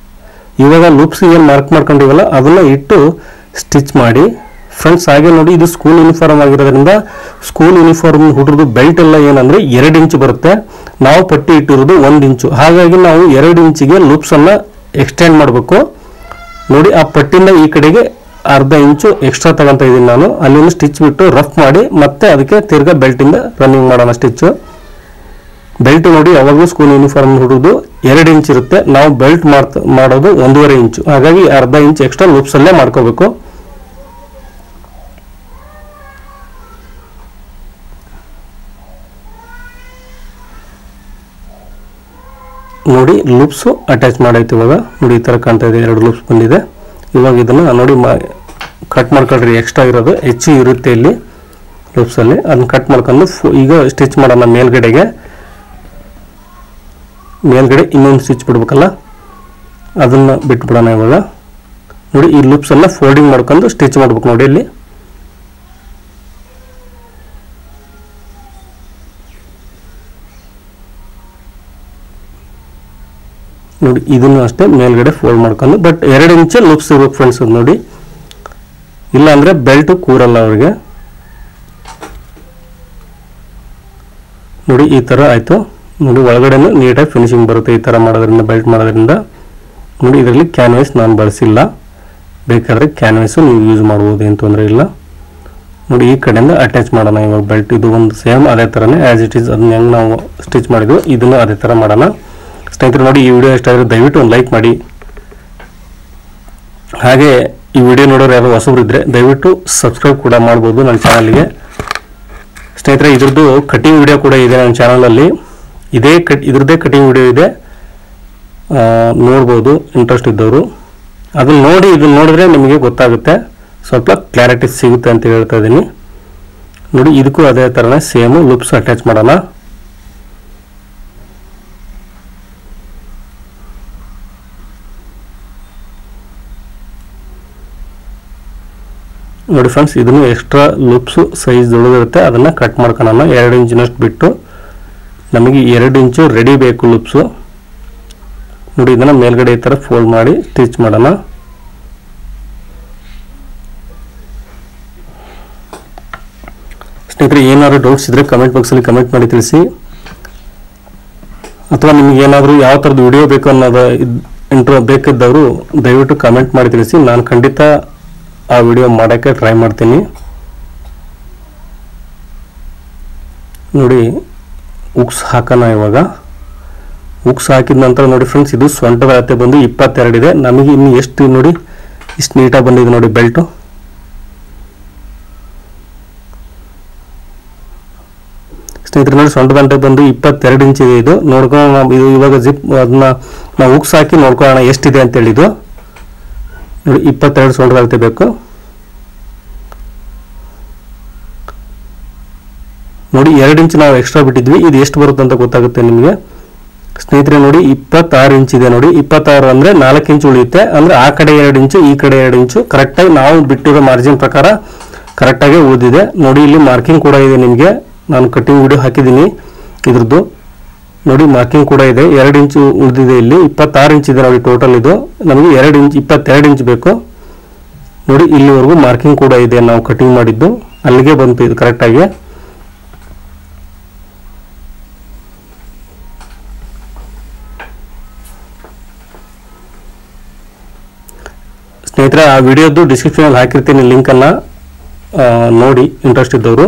ಇವಾಗ ಲೂಪ್ಸ್ ಏನು ಮಾರ್ಕ್ ಮಾಡ್ಕೊಂಡಿವಲ್ಲ ಅದನ್ನ ಇಟ್ಟು ಸ್ಟಿಚ್ ಮಾಡಿ ಫ್ರೆಂಡ್ಸ್ ಹಾಗೆ ನೋಡಿ ಇದು ಸ್ಕೂಲ್ ಯೂನಿಫಾರ್ಮ್ ಆಗಿರೋದ್ರಿಂದ ಸ್ಕೂಲ್ ಯೂನಿಫಾರ್ಮ್ ಹುಡುಗರು ಬೆಲ್ಟ್ ಎಲ್ಲ ಏನಂದ್ರೆ 2 ಇಂಚು ಬರುತ್ತೆ. ನಾವು ಪಟ್ಟಿ ಇಟ್ಟಿರೋದು 1 ಇಂಚು. ಹಾಗಾಗಿ ನಾವು 2 ಇಂಚಿಗೆ ಲೂಪ್ಸ್ ಅನ್ನ ಎಕ್ಸ್ಟೆಂಡ್ ಮಾಡಬೇಕು. ನೋಡಿ ಆ ಪಟ್ಟಿಯಿಂದ ಈ ಕಡೆಗೆ ಅರ್ಧ ಇಂಚು ಎಕ್ಸ್ಟ್ರಾ ತಗೊಂತ ಇದ್ದೀನಿ ನಾನು. ಅಲ್ಲಿಂದ ಸ್ಟಿಚ್ ಬಿಟ್ಟು ರಫ್ ಮಾಡಿ ಮತ್ತೆ ಅದಕ್ಕೆ ತಿರ್ಗಾ ಬೆಲ್ಟ್ ಇಂದ ರನ್ನಿಂಗ್ ಮಾಡೋಣ ಸ್ಟಿಚ್. ಬೆಲ್ಟ್ ನೋಡಿ ಯಾವಾಗಲೂ ಸ್ಕೂಲ್ ಯೂನಿಫಾರ್ಮ್ ಹುಡುಗದು 2 ಇಂಚ್ ಇರುತ್ತೆ. ನಾವು ಬೆಲ್ಟ್ ಮಾಡೋದು 1.5 ಇಂಚು. ಹಾಗಾಗಿ ಅರ್ಧ ಇಂಚ್ ಎಕ್ಸ್ಟ್ರಾ ಲೂಪ್ಸ್ ಅಲ್ಲೇ ಮಾಡ್ಕೋಬೇಕು. ನೋಡಿ ಲೂಪ್ಸ್ ಅಟ್ಯಾಚ್ ಮಾಡೈತೆ. ಇವಾಗ ನೋಡಿ ಈ ತರ ಕಾಣ್ತಾ ಇದೆ, 2 ಲೂಪ್ಸ್ ಬಂದಿದೆ. ಇವಾಗ ಇದನ್ನ ನೋಡಿ ಕಟ್ ಮಾಡ್ಕೊಳ್ರಿ. ಎಕ್ಸ್ಟ್ರಾ ಇರೋದು ಹೆಚ್ಚು ಇರುತ್ತೆ ಇಲ್ಲಿ ಲೂಪ್ಸ್ ಅಲ್ಲಿ, ಅದನ್ನ ಕಟ್ ಮಾಡ್ಕೊಂಡು ಈಗ ಸ್ಟಿಚ್ ಮಾಡೋಣ. ಮೇಲ್ಗಡೆ ಇನ್ನೊಂದು ಸ್ಟಿಚ್ ಬಿಡ್ಬೇಕಲ್ಲ, ಅದನ್ನ ಬಿಟ್ಬಿಡೋಣ. ಇವಾಗ ನೋಡಿ ಈ ಲೂಪ್ಸ್ ಎಲ್ಲ ಫೋಲ್ಡಿಂಗ್ ಮಾಡ್ಕೊಂಡು ಸ್ಟಿಚ್ ಮಾಡ್ಬೇಕು. ನೋಡಿ ಇಲ್ಲಿ ನೋಡಿ ಇದನ್ನು ಅಷ್ಟೇ ಮೇಲ್ಗಡೆ ಫೋಲ್ಡ್ ಮಾಡ್ಕೊಂಡು, ಬಟ್ 2 ಇಂಚ್ ಲೂಪ್ಸ್ ಇರ್ಬೇಕು ಫ್ರೆಂಡ್ಸ್. ಅದು ನೋಡಿ, ಇಲ್ಲ ಅಂದ್ರೆ ಬೆಲ್ಟ್ ಕೂರಲ್ಲ ಅವ್ರಿಗೆ. ನೋಡಿ ಈ ತರ ಆಯ್ತು. ನೋಡಿ ಒಳಗಡೆನೂ ನೀಟಾಗಿ ಫಿನಿಶಿಂಗ್ ಬರುತ್ತೆ ಈ ತರ ಮಾಡೋದ್ರಿಂದ, ಬೆಲ್ಟ್ ಮಾಡೋದ್ರಿಂದ. ನೋಡಿ ಇದರಲ್ಲಿ ಕ್ಯಾನ್ವಾಸ್ ನಾನು ಬಳಸಿಲ್ಲ, ಬೇಕಾದ್ರೆ ಕ್ಯಾನ್ವಾಸ್ ನೀವು ಯೂಸ್ ಮಾಡ್ಬೋದು, ಏನು ತೊಂದರೆ ಇಲ್ಲ. ನೋಡಿ ಈ ಕಡೆಯಿಂದ ಅಟ್ಯಾಚ್ ಮಾಡೋಣ ಇವಾಗ ಬೆಲ್ಟ್. ಇದು ಒಂದು ಸೇಮ್ ಅದೇ ಥರನೇ ಆ್ಯಸ್ ಇಟ್ ಈಸ್, ಅದನ್ನ ಹೆಂಗೆ ನಾವು ಸ್ಟಿಚ್ ಮಾಡಿದ್ವಿ ಇದನ್ನು ಅದೇ ಥರ ಮಾಡೋಣ. ಸ್ನೇಹಿತರೆ ನೋಡಿ ಈ ವಿಡಿಯೋ ಇಷ್ಟ ಆದರೆ ದಯವಿಟ್ಟು ಒಂದು ಲೈಕ್ ಮಾಡಿ. ಹಾಗೆ ಈ ವಿಡಿಯೋ ನೋಡೋರು ಯಾರು ಹೊಸಬ್ರು ಇದ್ದರೆ ದಯವಿಟ್ಟು ಸಬ್ಸ್ಕ್ರೈಬ್ ಕೂಡ ಮಾಡ್ಬೋದು ನನ್ನ ಚಾನಲ್ಗೆ. ಸ್ನೇಹಿತರೆ ಇದ್ರದ್ದು ಕಟಿಂಗ್ ವಿಡಿಯೋ ಕೂಡ ಇದೆ ನನ್ನ ಚಾನಲಲ್ಲಿ. ಇದ್ರದ್ದೇ ಕಟಿಂಗ್ ವಿಡಿಯೋ ಇದೆ, ನೋಡ್ಬೋದು ಇಂಟ್ರೆಸ್ಟ್ ಇದ್ದವರು. ಅದನ್ನ ನೋಡಿ ಇದನ್ನ ನೋಡಿದ್ರೆ ನಿಮಗೆ ಗೊತ್ತಾಗುತ್ತೆ, ಸ್ವಲ್ಪ ಕ್ಲಾರಿಟಿ ಸಿಗುತ್ತೆ ಅಂತ ಹೇಳ್ತಾ ಇದ್ದೀನಿ. ನೋಡಿ ಇದಕ್ಕೂ ಅದೇ ಥರನೇ ಸೇಮು ಲೂಪ್ಸ್ ಅಟ್ಯಾಚ್ ಮಾಡೋಣ. ನೋಡಿ ಫ್ರೆಂಡ್ಸ್, ಇದನ್ನು ಎಕ್ಸ್ಟ್ರಾ ಲೂಪ್ಸು ಸೈಜ್ ದೊಡ್ಡದಿರುತ್ತೆ, ಅದನ್ನು ಕಟ್ ಮಾಡ್ಕೊಳ್ಳೋಣ. 2 ಇಂಚಿನಷ್ಟು ಬಿಟ್ಟು ನಮಗೆ 2 ಇಂಚು ರೆಡಿ ಬೇಕು ಲೂಪ್ಸು. ನೋಡಿ ಇದನ್ನು ಮೇಲ್ಗಡೆ ಈ ಥರ ಫೋಲ್ಡ್ ಮಾಡಿ ಸ್ಟಿಚ್ ಮಾಡೋಣ. ಸ್ನೇಹಿತರೆ ಏನಾದರೂ ಡೌಟ್ಸ್ ಇದ್ದರೆ ಕಮೆಂಟ್ ಬಾಕ್ಸಲ್ಲಿ ಕಮೆಂಟ್ ಮಾಡಿ ತಿಳಿಸಿ. ಅಥವಾ ನಿಮ್ಗೆ ಏನಾದರೂ ಯಾವ ಥರದ್ದು ವಿಡಿಯೋ ಬೇಕು ಅನ್ನೋದು ಇಂಟ್ರೋ ಬೇಕಿದ್ದವರು ದಯವಿಟ್ಟು ಕಮೆಂಟ್ ಮಾಡಿ ತಿಳಿಸಿ. ನಾನು ಖಂಡಿತ ಆ ವಿಡಿಯೋ ಮಾಡೋಕ್ಕೆ ಟ್ರೈ ಮಾಡ್ತೀನಿ. ನೋಡಿ ಉಕ್ಸ್ ಹಾಕೋಣ. ಇವಾಗ ಉಕ್ಸ್ ಹಾಕಿದ ನಂತರ ನೋಡಿ ಫ್ರೆಂಡ್ಸ್, ಇದು ಸೊಂಟದ ಅಳತೆ ಬಂದು 22 ಇದೆ. ನಮಗೆ ಇನ್ನು ಎಷ್ಟು ನೋಡಿ ಇಷ್ಟು ನೀಟಾಗಿ ಬಂದಿದೆ ನೋಡಿ ಬೆಲ್ಟು. ಸ್ನೇಹಿತರೆ ನೋಡಿ ಸೊಂಟದ ಅಳತೆ ಬಂದು 22 ಇಂಚ್ ಇದೆ. ಇದು ನೋಡ್ಕೊಂಡು ಇದು ಇವಾಗ ಜಿಪ್ ಅದನ್ನ ನಾವು ಉಕ್ಸ್ ಹಾಕಿ ನೋಡ್ಕೊಳ್ಳೋಣ ಎಷ್ಟಿದೆ ಅಂತೇಳಿ. ಇದು ನೋಡಿ 22 ಸೊಂಟದ ಅಳತೆ ಬೇಕು. ನೋಡಿ 2 ಇಂಚ್ ನಾವು ಎಕ್ಸ್ಟ್ರಾ ಬಿಟ್ಟಿದ್ವಿ, ಇದು ಎಷ್ಟು ಬರುತ್ತೆ ಅಂತ ಗೊತ್ತಾಗುತ್ತೆ ನಿಮಗೆ. ಸ್ನೇಹಿತರೆ ನೋಡಿ 26 ಇಂಚ್ ಇದೆ. ನೋಡಿ 26 ಅಂದರೆ 4 ಇಂಚ್ ಉಳಿಯುತ್ತೆ. ಅಂದರೆ ಆ ಕಡೆ 2 ಇಂಚು ಈ ಕಡೆ 2 ಇಂಚು ಕರೆಕ್ಟಾಗಿ ನಾವು ಬಿಟ್ಟಿರೋ ಮಾರ್ಜಿನ್ ಪ್ರಕಾರ ಕರೆಕ್ಟಾಗಿ ಉಳಿದಿದೆ. ನೋಡಿ ಇಲ್ಲಿ ಮಾರ್ಕಿಂಗ್ ಕೂಡ ಇದೆ ನಿಮಗೆ, ನಾನು ಕಟ್ಟಿಂಗ್ ವಿಡಿಯೋ ಹಾಕಿದ್ದೀನಿ ಇದ್ರದ್ದು. ನೋಡಿ ಮಾರ್ಕಿಂಗ್ ಕೂಡ ಇದೆ, 2 ಇಂಚು ಉಳಿದಿದೆ. ಇಲ್ಲಿ 26 ಇಂಚ್ ಇದೆ ನೋಡಿ ಟೋಟಲ್. ಇದು ನಮಗೆ 22 ಇಂಚ್ ಬೇಕು. ನೋಡಿ ಇಲ್ಲಿವರೆಗೂ ಮಾರ್ಕಿಂಗ್ ಕೂಡ ಇದೆ, ನಾವು ಕಟಿಂಗ್ ಮಾಡಿದ್ದು ಅಲ್ಲಿಗೆ ಬಂತು ಇದು ಕರೆಕ್ಟಾಗಿ. ಸ್ನೇಹಿತರೆ ಆ ವಿಡಿಯೋದು ಡಿಸ್ಕ್ರಿಪ್ಷನಲ್ಲಿ ಹಾಕಿರ್ತೀನಿ ಲಿಂಕನ್ನು, ನೋಡಿ ಇಂಟ್ರೆಸ್ಟ್ ಇದ್ದವರು.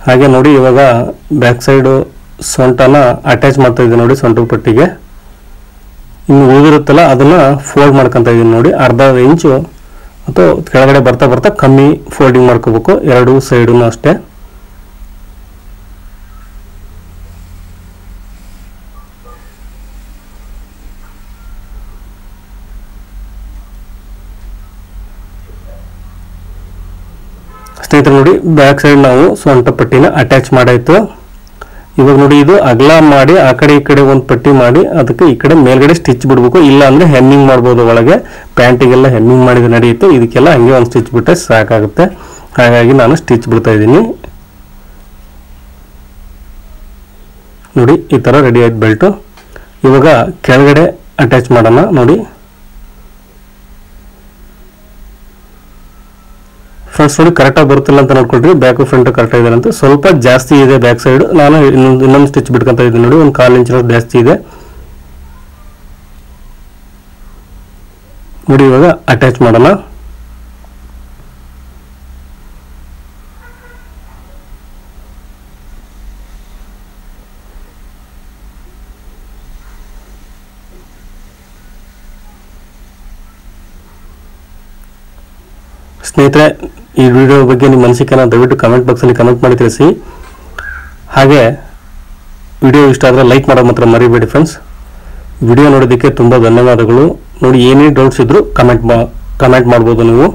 ಹಾಗೆ ನೋಡಿ ಇವಾಗ ಬ್ಯಾಕ್ ಸೈಡು ಸೊಂಟನ ಅಟ್ಯಾಚ್ ಮಾಡ್ತಾ ಇದ್ದೀನಿ ನೋಡಿ ಸೊಂಟದ ಪಟ್ಟಿಗೆ. ಇನ್ನು ಉಳಿದಿರುತ್ತಲ್ಲ ಅದನ್ನು ಫೋಲ್ಡ್ ಮಾಡ್ಕೊತಾ ಇದ್ದೀನಿ ನೋಡಿ. ಅರ್ಧ ಇಂಚು ಅಥವಾ ಕೆಳಗಡೆ ಬರ್ತಾ ಬರ್ತಾ ಕಮ್ಮಿ ಫೋಲ್ಡಿಂಗ್ ಮಾಡ್ಕೋಬೇಕು 2 ಸೈಡೂ ಅಷ್ಟೇ. ಸ್ನೇಹಿತರೆ ನೋಡಿ ಬ್ಯಾಕ್ ಸೈಡ್ ನಾವು ಸೊಂಟ ಪಟ್ಟಿನ ಅಟ್ಯಾಚ್ ಮಾಡಾಯ್ತು. ಇವಾಗ ನೋಡಿ ಇದು ಅಗಲ ಮಾಡಿ ಆ ಕಡೆ ಈ ಕಡೆ ಒಂದು ಪಟ್ಟಿ ಮಾಡಿ ಅದಕ್ಕೆ ಈ ಕಡೆ ಮೇಲ್ಗಡೆ ಸ್ಟಿಚ್ ಬಿಡಬೇಕು. ಇಲ್ಲ ಅಂದರೆ ಹೆಮ್ಮಿಂಗ್ ಮಾಡ್ಬೋದು, ಒಳಗೆ ಪ್ಯಾಂಟಿಗೆಲ್ಲ ಹೆಮ್ಮಿಂಗ್ ಮಾಡಿದ್ರೆ ನಡೆಯುತ್ತೆ. ಇದಕ್ಕೆಲ್ಲ ಹಂಗೆ ಒಂದು ಸ್ಟಿಚ್ ಬಿಟ್ಟರೆ ಸಾಕಾಗುತ್ತೆ. ಹಾಗಾಗಿ ನಾನು ಸ್ಟಿಚ್ ಬಿಡ್ತಾ ಇದ್ದೀನಿ. ನೋಡಿ ಈ ಥರ ರೆಡಿ ಆಯ್ತು ಬೆಲ್ಟು. ಇವಾಗ ಕೆಳಗಡೆ ಅಟ್ಯಾಚ್ ಮಾಡೋಣ. ನೋಡಿ ಫ್ರೆಂಡ್ಸ್ ನೋಡಿ ಕರೆಕ್ಟಾಗಿ ಬರುತ್ತಿಲ್ಲ ಅಂತ ನೋಡ್ಕೊಳ್ರಿ, ಬ್ಯಾಕು ಫ್ರಂಟ್ ಕರೆಕ್ಟ್ ಇದೆ ಅಂತ. ಸ್ವಲ್ಪ ಜಾಸ್ತಿ ಇದೆ ಬ್ಯಾಕ್ ಸೈಡ್, ನಾನು ಇನ್ನೊಂದು ಸ್ಟಿಚ್ ಬಿಟ್ಕೊಂತ ಇದ್ದೀನಿ ನೋಡಿ, ಒಂದು 1/4 ಇಂಚಿನ ಜಾಸ್ತಿ ಇದೆ ನೋಡಿ. ಇವಾಗ ಅಟ್ಯಾಚ್ ಮಾಡೋಣ. ಸ್ನೇಹಿತರೆ, ಈ ವಿಡಿಯೋ ಬಗ್ಗೆ ನಿಮ್ಮ ಅನಿಸಿಕೆನ ದಯವಿಟ್ಟು ಕಮೆಂಟ್ ಬಾಕ್ಸಲ್ಲಿ ಕಮೆಂಟ್ ಮಾಡಿ ತಿಳಿಸಿ. ಹಾಗೆ ವಿಡಿಯೋ ಇಷ್ಟ ಆದರೆ ಲೈಕ್ ಮಾಡೋದು ಮಾತ್ರ ಮರಿಬೇಡಿ ಫ್ರೆಂಡ್ಸ್. ವಿಡಿಯೋ ನೋಡೋದಕ್ಕೆ ತುಂಬ ಧನ್ಯವಾದಗಳು. ನೋಡಿ, ಏನೇ ಡೌಟ್ಸ್ ಇದ್ದರೂ ಕಮೆಂಟ್ ಮಾಡ್ಬೋದು ನೀವು.